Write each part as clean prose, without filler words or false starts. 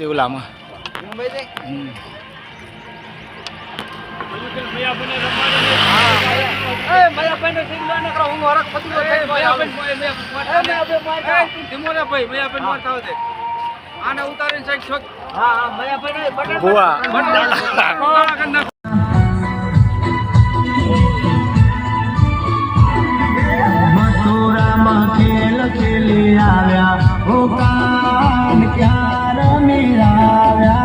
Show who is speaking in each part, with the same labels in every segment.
Speaker 1: ઓલામાં
Speaker 2: આને ઉતારીને સાઈડ છોક
Speaker 3: મથુરામાં ખેલ ખેલી આવ્યા ઓ કાન ક્યાં રમી આવ્યા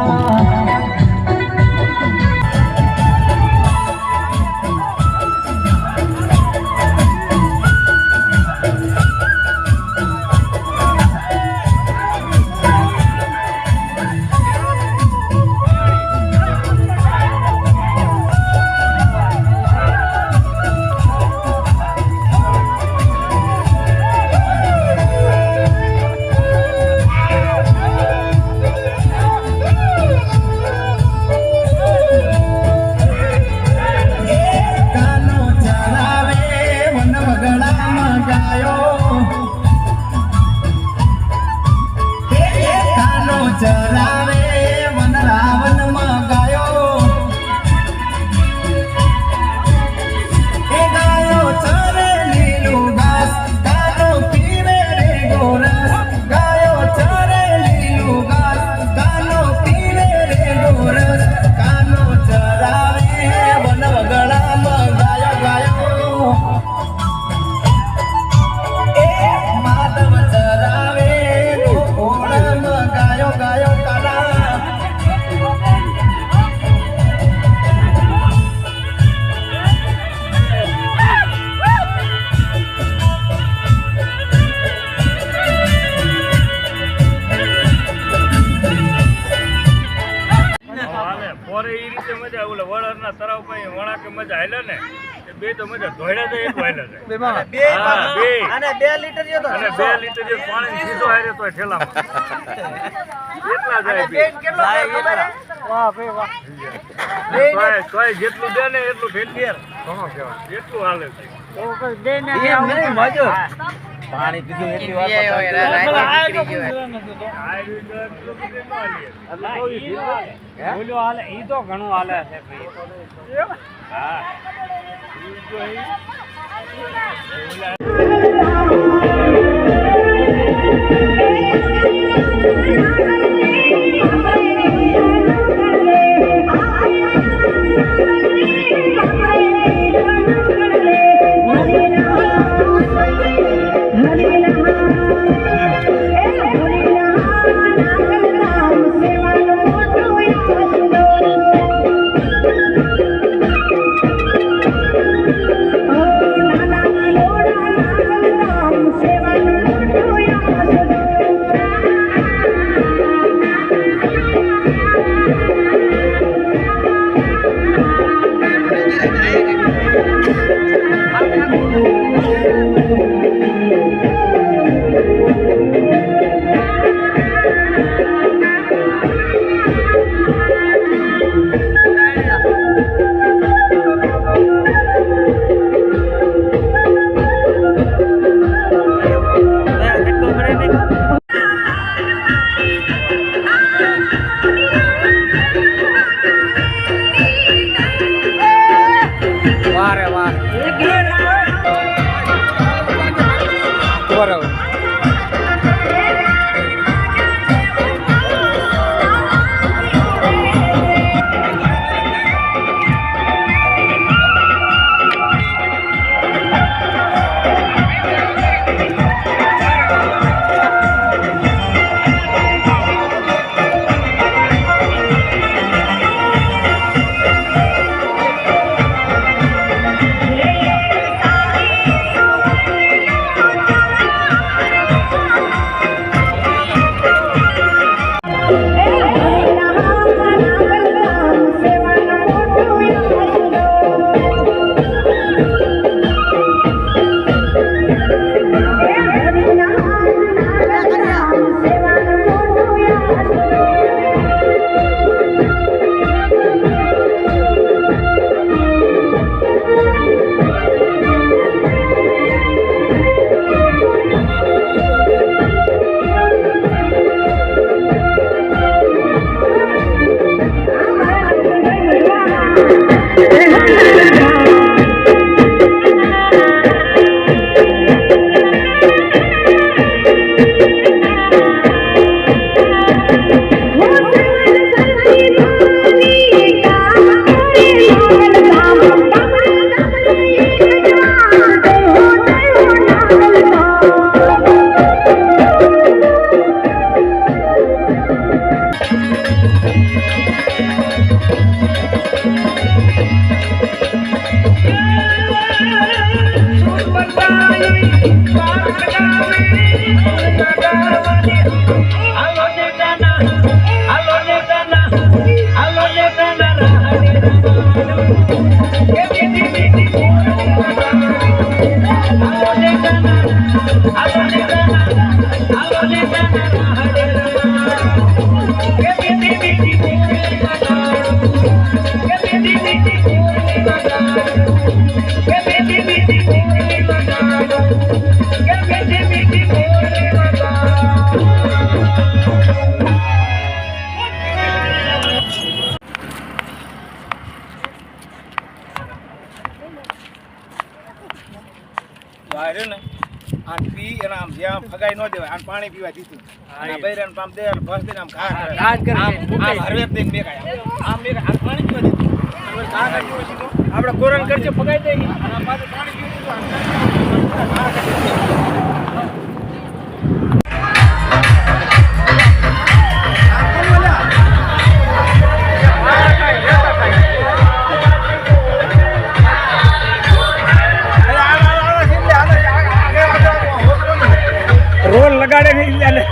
Speaker 3: ચરાવે વન રાવણ માં ગાયો એ ગાયો ચરે લીલું ઘાસ કાનો પીવે રે ગોરસ ગાયો ચરે લીલું ઘાસ કાનો પીવે રે ગોરસ કાનો ચરાવે વન વગડામાં ગાયો ગાયો એ માધવ ચરાવે ગોકુળમાં ગાયો ગાયો કાલા
Speaker 2: પોરે ઈ રીતે મજા ઓલે વળરના તરાવ પાસે વણાકે મજા હાલે ને બે તો મજા ધોળ્યા જાય એક હાલે જાય
Speaker 3: અને 2 લીટર જેતો
Speaker 2: અને 2 લીટર જે પાણી સીધો હારે તો ઠેલામાં એટલા જાય
Speaker 3: વાહ ભાઈ વાહ
Speaker 2: તોય જેટલું દે ને એટલું ફેર ઘણો કહેવાય એટલું હાલે છે
Speaker 3: પાણી પીધું એટલી વાર
Speaker 2: બોલ્યો હાલે ઈ તો ઘણું હાલે છે હા
Speaker 3: ફગાઈ ન દેવાય આમ પાણી પીવા દીધું અને બૈરાન પામ દે બસ દે આમ ઘા
Speaker 1: રાજ કરે
Speaker 3: આમ હરવે દઈને મેકાય આમ મેકાય આમ પાણી પીવા દીધું ઘા કાઢ્યો સીધો આપણે કોરણ કરજે ફગાઈ દે અને પાછું પાણી પીવા દીધું ઘા
Speaker 1: રોલ લગાડે નહીં ચાલે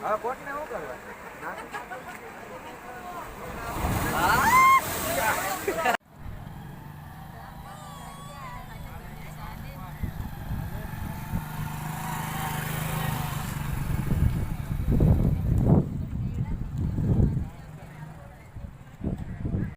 Speaker 3: હા કોટને શું કરવા